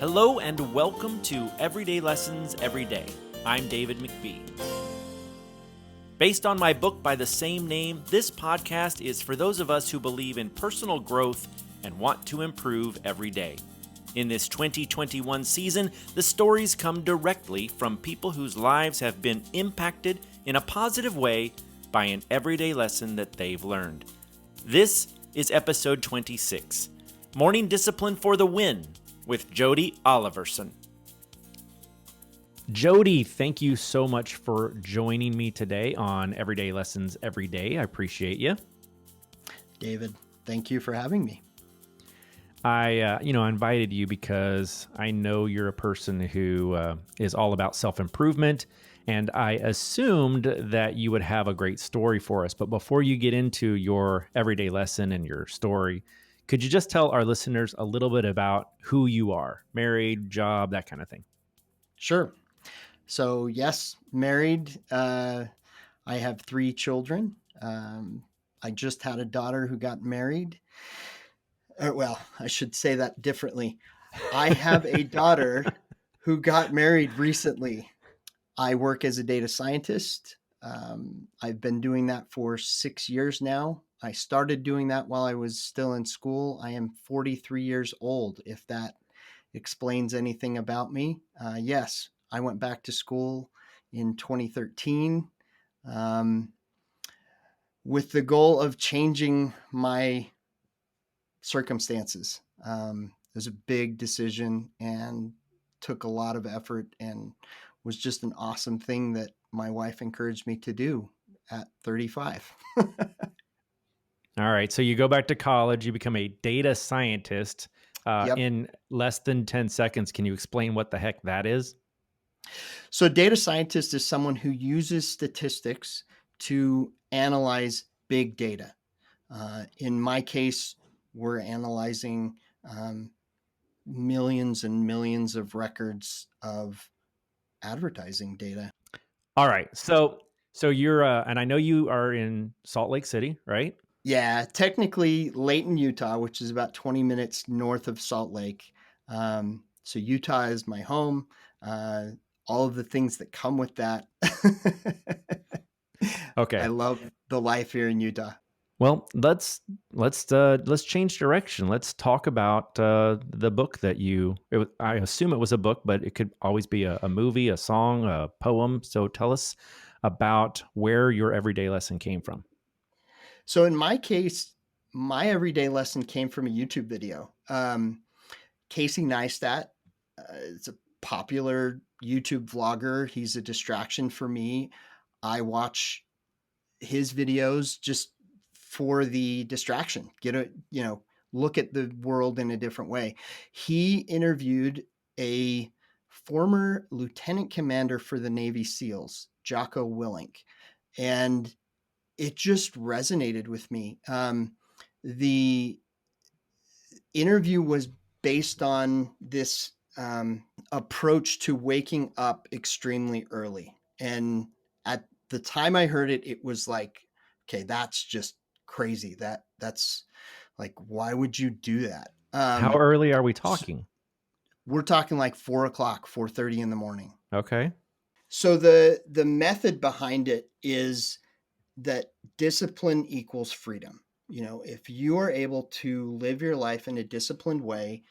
Hello and welcome to Everyday Lessons Every Day. I'm David McBee. Based on my book by the same name, this podcast is for those of us who believe in personal growth and want to improve every day. In this 2021 season, the stories come directly from people whose lives have been impacted in a positive way by an everyday lesson that they've learned. This is episode 26, Morning Discipline for the Win, with Jody Oliverson. Jody, thank you so much for joining me today on Everyday Lessons Every Day. I appreciate you. David, thank you for having me. I invited you because I know you're a person who is all about self-improvement, and I assumed that you would have a great story for us. But before you get into your everyday lesson and your story, could you just tell our listeners a little bit about who you are, married, job, that kind of thing? Sure. So yes, married. I have 3 children. I just had a daughter who got married. Well, I should say that differently. I have a daughter who got married recently. I work as a data scientist. I've been doing that for 6 years now. I started doing that while I was still in school. I am 43 years old, if that explains anything about me. Yes, I went back to school in 2013 with the goal of changing my circumstances. It was a big decision and took a lot of effort and was just an awesome thing that my wife encouraged me to do at 35. All right. So you go back to college, you become a data scientist. Yep. In less than 10 seconds, can you explain what the heck that is? So data scientist is someone who uses statistics to analyze big data. In my case, we're analyzing millions and millions of records of advertising data. All right. So you're, and I know you are in Salt Lake City, right? Yeah, technically Layton, Utah, which is about 20 minutes north of Salt Lake. So Utah is my home. All of the things that come with that. Okay. I love the life here in Utah. Well, let's change direction. Let's talk about the book that I assume it was a book, but it could always be a movie, a song, a poem. So tell us about where your everyday lesson came from. So in my case, my everyday lesson came from a YouTube video. Casey Neistat is a popular YouTube vlogger. He's a distraction for me. I watch his videos just for the distraction, look at the world in a different way. He interviewed a former lieutenant commander for the Navy SEALs, Jacko Willink, and it just resonated with me. The interview was based on this approach to waking up extremely early. And at the time I heard it, it was like, okay, that's just crazy. That's like, why would you do that? How early are we talking? We're talking like 4:00, 4:30 in the morning. Okay. So the method behind it is that discipline equals freedom. If you are able to live your life in a disciplined way,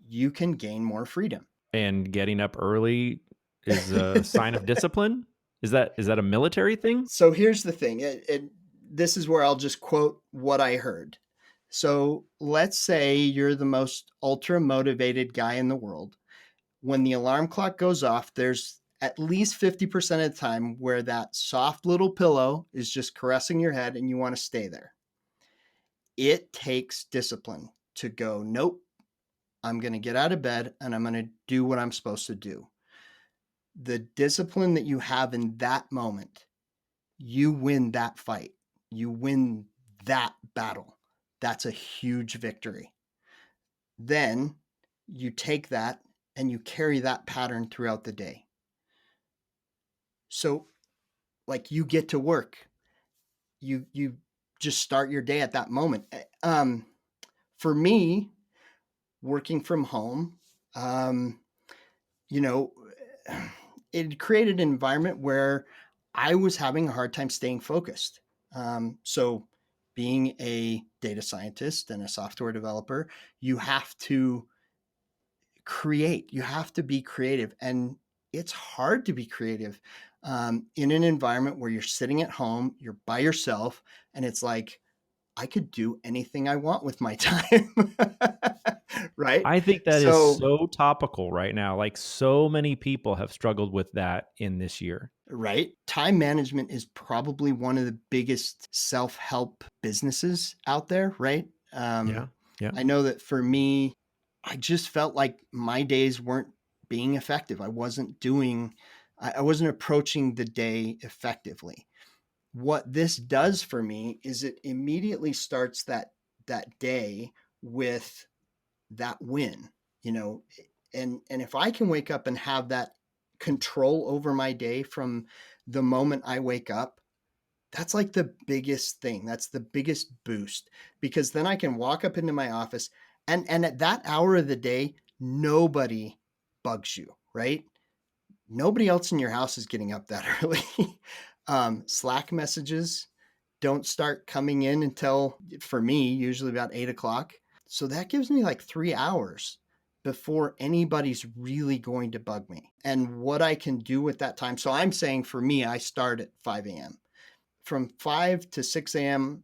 you can gain more freedom. And getting up early is a sign of discipline? Is that a military thing? So here's the thing. This is where I'll just quote what I heard. So let's say you're the most ultra motivated guy in the world. When the alarm clock goes off, there's at least 50% of the time where that soft little pillow is just caressing your head and you want to stay there. It takes discipline to go, nope, I'm going to get out of bed and I'm going to do what I'm supposed to do. The discipline that you have in that moment, you win that fight. You win that battle. That's a huge victory. Then you take that and you carry that pattern throughout the day. So like you get to work, you just start your day at that moment. For me, working from home, Um, you know, it created an environment where I was having a hard time staying focused. So, being a data scientist and a software developer, you have to create, you have to be creative. And it's hard to be creative in an environment where you're sitting at home, you're by yourself, and it's like, I could do anything I want with my time. Right. I think that is So, so topical right now. Like so many people have struggled with that in this year. right. Time management is probably one of the biggest self-help businesses out there, right? Yeah. Yeah. I know that for me, I just felt like my days weren't being effective. I wasn't approaching the day effectively. What this does for me is it immediately starts that day with that win, you know, and if I can wake up and have that control over my day from the moment I wake up, that's like the biggest thing. That's the biggest boost because then I can walk up into my office and at that hour of the day, nobody bugs you, right? Nobody else in your house is getting up that early. Slack messages don't start coming in until, for me, usually about 8 o'clock. So that gives me like 3 hours before anybody's really going to bug me. And what I can do with that time. So I'm saying for me, I start at 5 a.m. From 5 to 6 a.m.,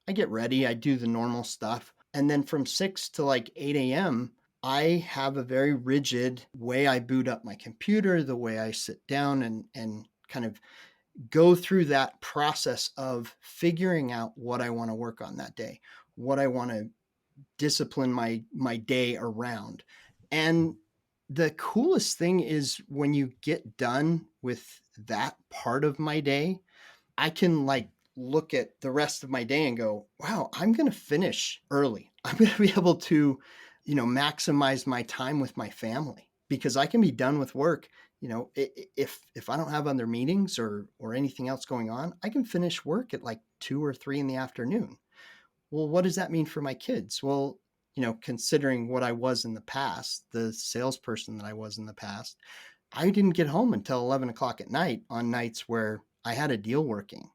I get ready, I do the normal stuff. And then from 6 to like 8 a.m., I have a very rigid way I boot up my computer, the way I sit down and kind of go through that process of figuring out what I want to work on that day, what I want to discipline my day around. And the coolest thing is when you get done with that part of my day, I can like look at the rest of my day and go, wow, I'm going to finish early. I'm going to be able to, maximize my time with my family because I can be done with work. If I don't have other meetings or anything else going on, I can finish work at like 2 or 3 in the afternoon. Well, what does that mean for my kids? Well, considering what I was in the past, the salesperson that I was in the past, I didn't get home until 11 o'clock at night on nights where I had a deal working.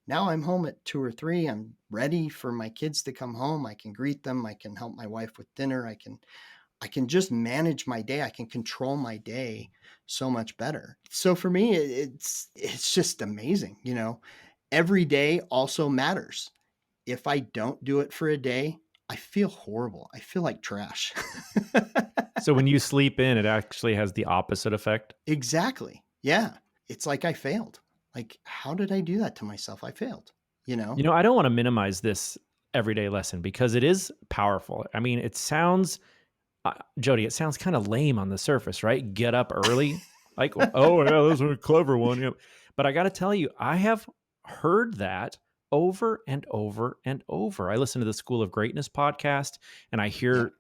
Now I'm home at 2 or 3. I'm ready for my kids to come home. I can greet them. I can help my wife with dinner. I can just manage my day. I can control my day so much better. So for me, it's just amazing. Every day also matters. If I don't do it for a day, I feel horrible. I feel like trash. So when you sleep in, it actually has the opposite effect. Exactly. Yeah. It's like I failed. Like, how did I do that to myself? I failed, you know? I don't want to minimize this everyday lesson because it is powerful. I mean, it sounds, Jody, it sounds kind of lame on the surface, right? Get up early. Like, oh, yeah, that's a clever one. Yeah. But I got to tell you, I have heard that over and over and over. I listen to the School of Greatness podcast and I Yeah. hear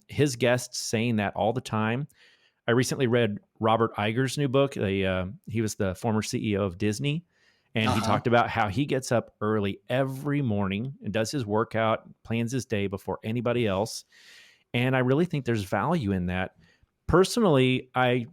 his guests saying that all the time. I recently read Robert Iger's new book. He was the former CEO of Disney, and he Uh-huh. talked about how he gets up early every morning and does his workout, plans his day before anybody else. And I really think there's value in that. Personally, I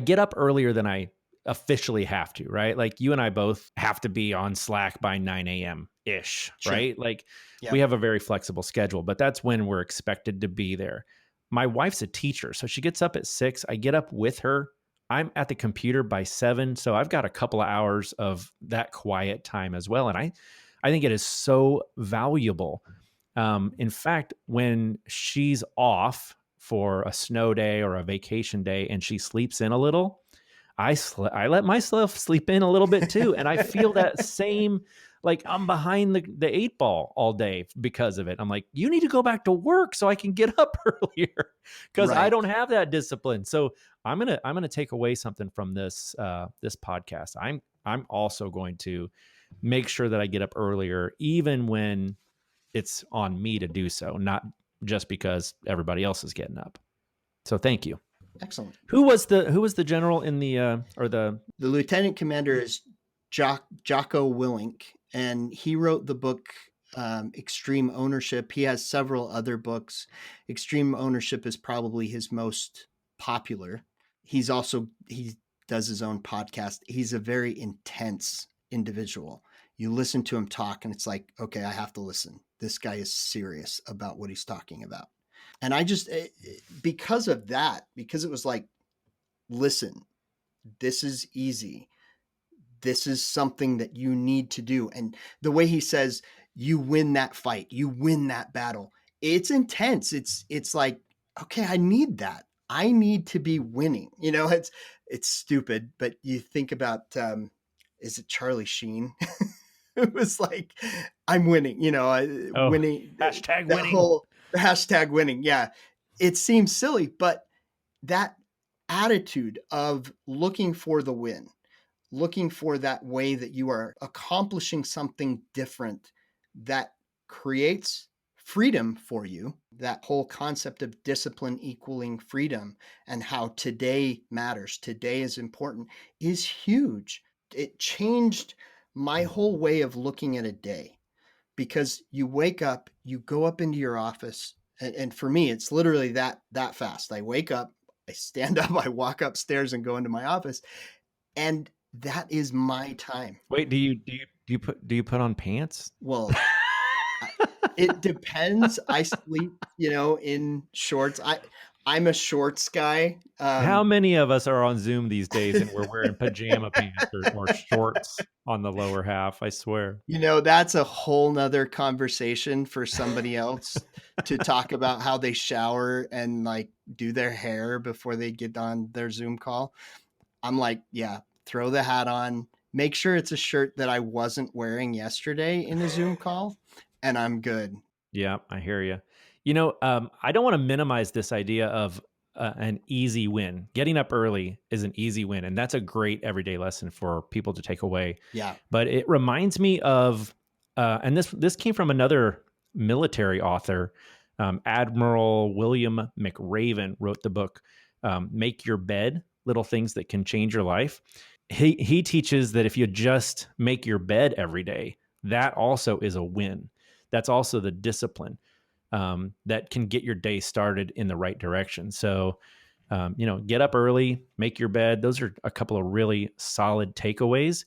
get up earlier than I officially have to, right? Like you and I both have to be on Slack by 9 a.m. ish, Sure. right? Like we Yep. have a very flexible schedule, but that's when we're expected to be there. My wife's a teacher, so she gets up at 6. I get up with her. I'm at the computer by 7, so I've got a couple of hours of that quiet time as well. And I think it is so valuable. In fact, when she's off for a snow day or a vacation day and she sleeps in a little, I let myself sleep in a little bit too. And I feel that same, like I'm behind the 8 ball all day because of it. I'm like, you need to go back to work so I can get up earlier because I Right. don't have that discipline. So I'm gonna take away something from this podcast. I'm also going to make sure that I get up earlier, even when it's on me to do so, not just because everybody else is getting up. So thank you. Excellent. Who was the general in the or the The lieutenant commander is Jacko Willink, and he wrote the book Extreme Ownership. He has several other books. Extreme Ownership is probably his most popular. He does his own podcast. He's a very intense individual. You listen to him talk and it's like, okay, I have to listen. This guy is serious about what he's talking about. And I just, because of that, because it was like, listen, this is easy. This is something that you need to do. And the way he says, you win that fight, you win that battle. It's intense. It's like, okay, I need that. I need to be winning. It's stupid, but you think about, is it Charlie Sheen? It was like, I'm winning, winning. Hashtag That winning. whole hashtag winning. Yeah. It seems silly, but that attitude of looking for the win, looking for that way that you are accomplishing something different that creates freedom for you, that whole concept of discipline equaling freedom and how today matters, today is important, is huge. It changed my whole way of looking at a day, because you wake up, you go up into your office, and for me, it's literally that fast. I wake up, I stand up, I walk upstairs and go into my office, and that is my time. Wait, do you put on pants? Well, it depends. I sleep, in shorts. I'm a shorts guy. How many of us are on Zoom these days and we're wearing pajama pants or shorts on the lower half? I swear. That's a whole nother conversation for somebody else to talk about how they shower and like do their hair before they get on their Zoom call. I'm like, yeah, throw the hat on, make sure it's a shirt that I wasn't wearing yesterday in a Zoom call, and I'm good. Yeah, I hear you. I don't want to minimize this idea of an easy win. Getting up early is an easy win, and that's a great everyday lesson for people to take away. Yeah. But it reminds me of, and this came from another military author, Admiral William McRaven wrote the book, Make Your Bed, Little Things That Can Change Your Life. He teaches that if you just make your bed every day, that also is a win. That's also the discipline that can get your day started in the right direction. So, get up early, make your bed. Those are a couple of really solid takeaways.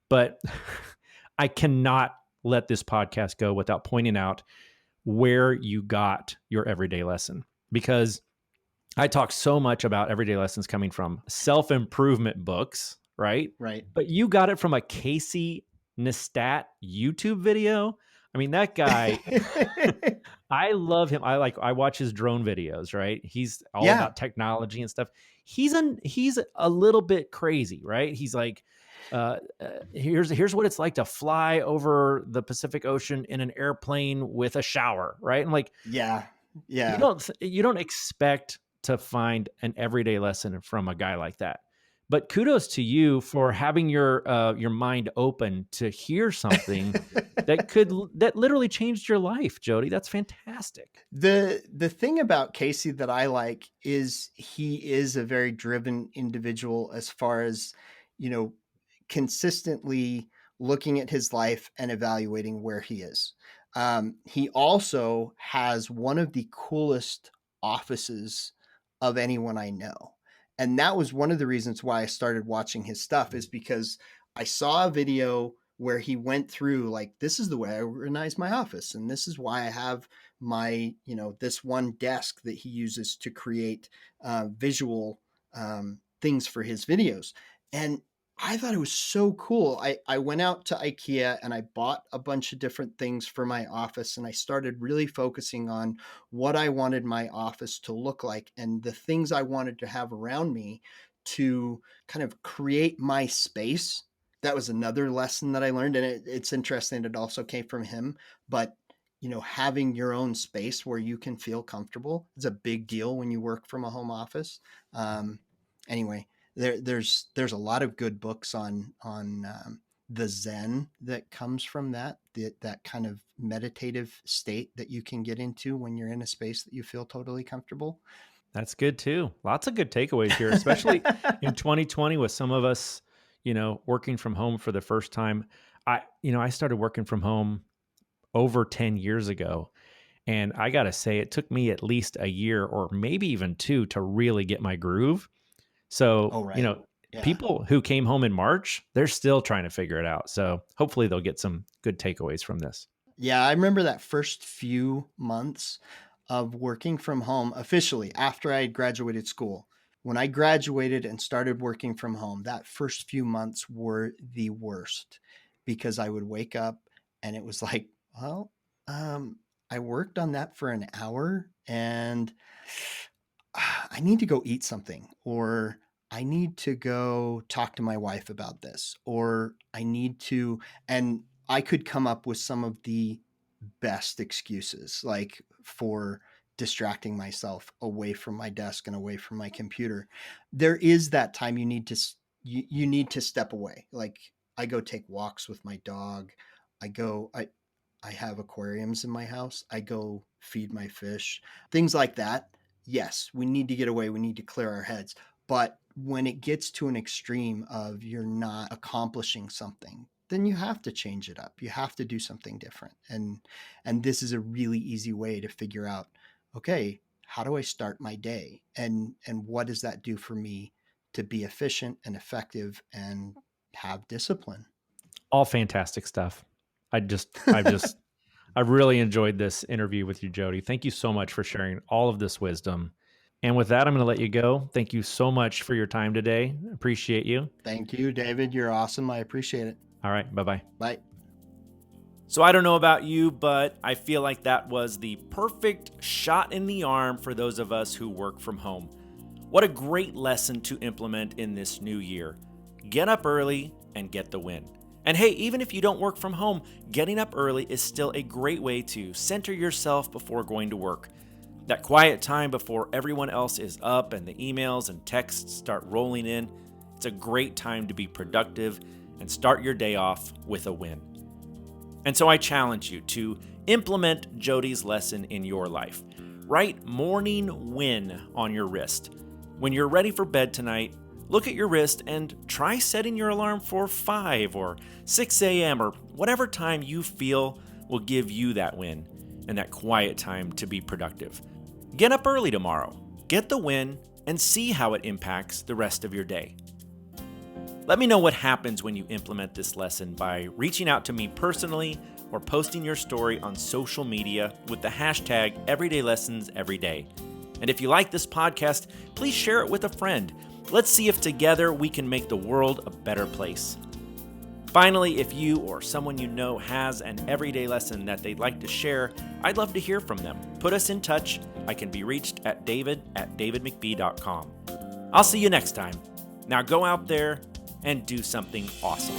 But I cannot let this podcast go without pointing out where you got your everyday lesson, because I talk so much about everyday lessons coming from self-improvement books, right? Right. But you got it from a Casey Neistat YouTube video. I mean, that guy, I love him. I watch his drone videos, right? He's all about technology and stuff. He's a little bit crazy, right? He's like, here's what it's like to fly over the Pacific Ocean in an airplane with a shower, right? And like, yeah. You don't expect to find an everyday lesson from a guy like that. But kudos to you for having your mind open to hear something that literally changed your life, Jody. That's fantastic. The thing about Casey that I like is he is a very driven individual as far as, consistently looking at his life and evaluating where he is. He also has one of the coolest offices of anyone I know. And that was one of the reasons why I started watching his stuff, is because I saw a video where he went through like, this is the way I organize my office. And this is why I have my, this one desk that he uses to create visual things for his videos. And I thought it was so cool. I went out to IKEA and I bought a bunch of different things for my office, and I started really focusing on what I wanted my office to look like and the things I wanted to have around me to kind of create my space. That was another lesson that I learned. And it's interesting. It also came from him, but having your own space where you can feel comfortable is a big deal when you work from a home office. Anyway, there's a lot of good books on the Zen that comes from that kind of meditative state that you can get into when you're in a space that you feel totally comfortable. That's good too. Lots of good takeaways here, especially in 2020 with some of us, working from home for the first time. I started working from home over 10 years ago. And I got to say, it took me at least a year or maybe even 2 to really get my groove. So, Oh, right. Yeah. people who came home in March, they're still trying to figure it out. So hopefully they'll get some good takeaways from this. Yeah, I remember that first few months of working from home officially after I had graduated school. When I graduated and started working from home, that first few months were the worst because I would wake up and it was like, well, I worked on that for an hour and I need to go eat something, or I need to go talk to my wife about this, or I need to, and I could come up with some of the best excuses, like for distracting myself away from my desk and away from my computer. There is that time you need to step away. Like I go take walks with my dog. I have aquariums in my house. I go feed my fish, things like that. Yes, we need to get away. We need to clear our heads. But when it gets to an extreme of you're not accomplishing something, then you have to change it up. You have to do something different. And this is a really easy way to figure out, okay, how do I start my day? And what does that do for me to be efficient and effective and have discipline? All fantastic stuff. I really enjoyed this interview with you, Jody. Thank you so much for sharing all of this wisdom. And with that, I'm going to let you go. Thank you so much for your time today. Appreciate you. Thank you, David. You're awesome. I appreciate it. All right. Bye-bye. Bye. So I don't know about you, but I feel like that was the perfect shot in the arm for those of us who work from home. What a great lesson to implement in this new year. Get up early and get the win. And hey, even if you don't work from home, getting up early is still a great way to center yourself before going to work. That quiet time before everyone else is up and the emails and texts start rolling in, it's a great time to be productive and start your day off with a win. And so I challenge you to implement Jody's lesson in your life. Write morning win on your wrist. When you're ready for bed tonight, look at your wrist and try setting your alarm for 5 or 6 a.m. or whatever time you feel will give you that win and that quiet time to be productive. Get up early tomorrow, get the win, and see how it impacts the rest of your day. Let me know what happens when you implement this lesson by reaching out to me personally or posting your story on social media with the hashtag EverydayLessonsEveryday. And if you like this podcast, please share it with a friend. Let's see if together we can make the world a better place. Finally, if you or someone you know has an everyday lesson that they'd like to share, I'd love to hear from them. Put us in touch. I can be reached at david@davidmcbee.com. I'll see you next time. Now go out there and do something awesome.